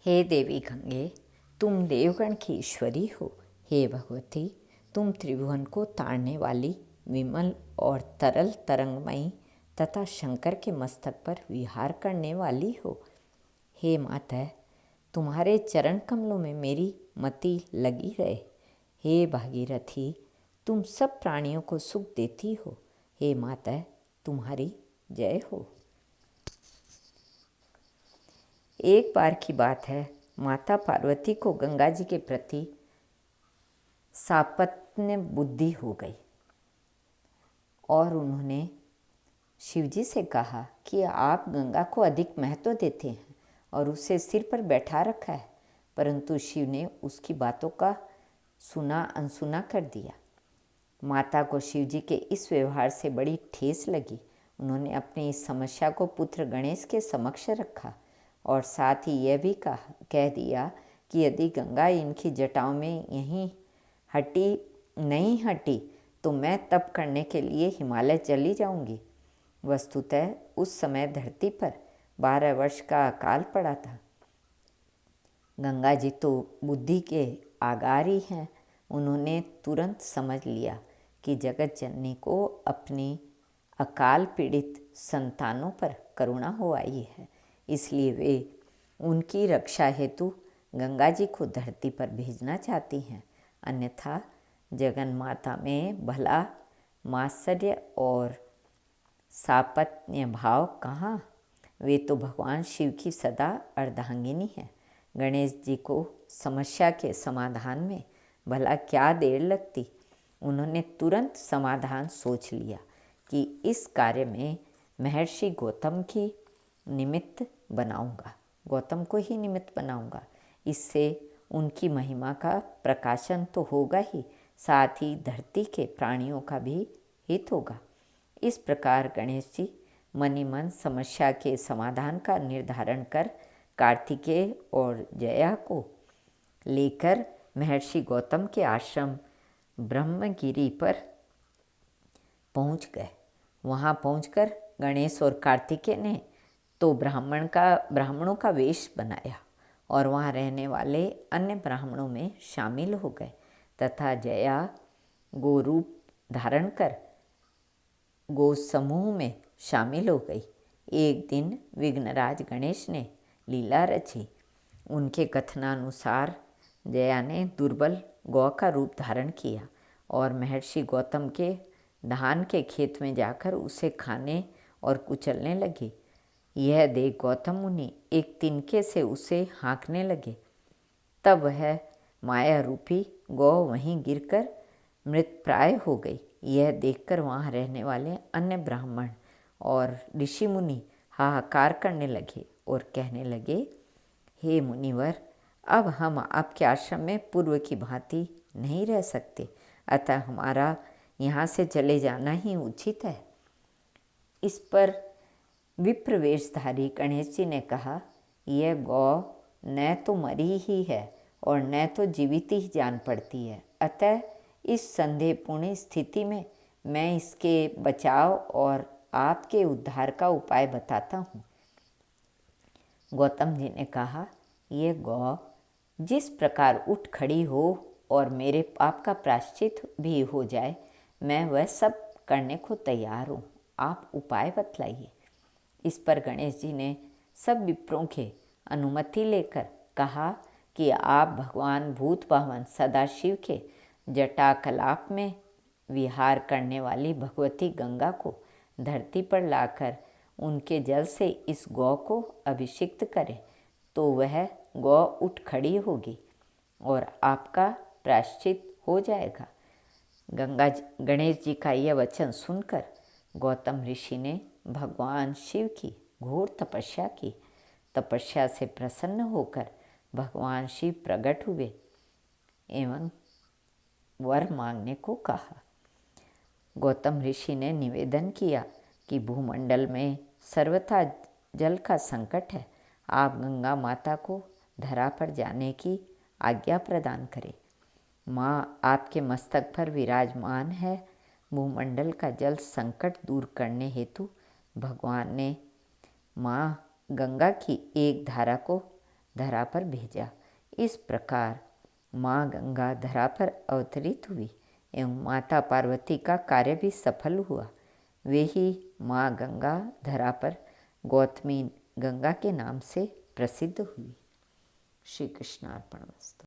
हे देवी गंगे, तुम देवगण की ईश्वरी हो। हे भगवती, तुम त्रिभुवन को ताड़ने वाली विमल और तरल तरंगमयी तथा शंकर के मस्तक पर विहार करने वाली हो। हे माता, तुम्हारे चरण कमलों में मेरी मति लगी रहे। हे भागीरथी, तुम सब प्राणियों को सुख देती हो। हे माता, तुम्हारी जय हो। एक बार की बात है, माता पार्वती को गंगा जी के प्रति सापत्न्य बुद्धि हो गई और उन्होंने शिवजी से कहा कि आप गंगा को अधिक महत्व देते हैं और उसे सिर पर बैठा रखा है, परंतु शिव ने उसकी बातों का सुना अनसुना कर दिया। माता को शिवजी के इस व्यवहार से बड़ी ठेस लगी। उन्होंने अपनी इस समस्या को पुत्र गणेश के समक्ष रखा और साथ ही यह भी कह दिया कि यदि गंगा इनकी जटाओं में नहीं हटी तो मैं तप करने के लिए हिमालय चली जाऊंगी। वस्तुतः उस समय धरती पर 12 वर्ष का अकाल पड़ा था। गंगा जी तो बुद्धि के आगार हैं। उन्होंने तुरंत समझ लिया कि जगत जननी को अपनी अकाल पीड़ित संतानों पर करुणा हो आई है, इसलिए वे उनकी रक्षा हेतु गंगा जी को धरती पर भेजना चाहती हैं। अन्यथा जगन माता में भला मात्सर्य और सापत्न्य भाव कहाँ। वे तो भगवान शिव की सदा अर्धांगिनी है। गणेश जी को समस्या के समाधान में भला क्या देर लगती। उन्होंने तुरंत समाधान सोच लिया कि इस कार्य में महर्षि गौतम को ही निमित्त बनाऊंगा। इससे उनकी महिमा का प्रकाशन तो होगा ही, साथ ही धरती के प्राणियों का भी हित होगा। इस प्रकार गणेश जी मनि मन समस्या के समाधान का निर्धारण कर कार्तिकेय और जया को लेकर महर्षि गौतम के आश्रम ब्रह्मगिरी पर पहुंच गए। वहां पहुंचकर गणेश और कार्तिकेय ने तो ब्राह्मणों का वेश बनाया और वहाँ रहने वाले अन्य ब्राह्मणों में शामिल हो गए तथा जया गोरूप धारण कर गो समूह में शामिल हो गई। एक दिन विघ्नराज गणेश ने लीला रची। उनके कथनानुसार जया ने दुर्बल गौ का रूप धारण किया और महर्षि गौतम के धान के खेत में जाकर उसे खाने और कुचलने लगी। यह देख गौतम मुनि एक तिनके से उसे हाँकने लगे। तब वह माया रूपी गौ वहीं गिरकर मृतप्राय हो गई। यह देखकर वहाँ रहने वाले अन्य ब्राह्मण और ऋषि मुनि हाहाकार करने लगे और कहने लगे, हे मुनिवर, अब हम आपके आश्रम में पूर्व की भांति नहीं रह सकते, अतः हमारा यहाँ से चले जाना ही उचित है। इस पर विप्र वेशधारी गणेश जी ने कहा, यह गौ न तो मरी ही है और न तो जीवित ही जान पड़ती है, अतः इस संदेहपूर्ण स्थिति में मैं इसके बचाव और आपके उद्धार का उपाय बताता हूँ। गौतम जी ने कहा, यह गौ जिस प्रकार उठ खड़ी हो और मेरे पाप का प्रायश्चित भी हो जाए, मैं वह सब करने को तैयार हूँ। आप उपाय बतलाइए। इस पर गणेश जी ने सब विप्रों के अनुमति लेकर कहा कि आप भगवान भूत भावन सदाशिव के जटाकलाप में विहार करने वाली भगवती गंगा को धरती पर लाकर उनके जल से इस गौ को अभिषिक्त करें तो वह गौ उठ खड़ी होगी और आपका प्रायश्चित हो जाएगा। गणेश जी का यह वचन सुनकर गौतम ऋषि ने भगवान शिव की घोर तपस्या की। तपस्या से प्रसन्न होकर भगवान शिव प्रकट हुए एवं वर मांगने को कहा। गौतम ऋषि ने निवेदन किया कि भूमंडल में सर्वथा जल का संकट है। आप गंगा माता को धरा पर जाने की आज्ञा प्रदान करें। माँ आपके मस्तक पर विराजमान है। भूमंडल का जल संकट दूर करने हेतु भगवान ने माँ गंगा की एक धारा को धरा पर भेजा। इस प्रकार माँ गंगा धरा पर अवतरित हुई एवं माता पार्वती का कार्य भी सफल हुआ। वे ही माँ गंगा धरा पर गौतमी गंगा के नाम से प्रसिद्ध हुई। श्री कृष्णार्पणमस्तु।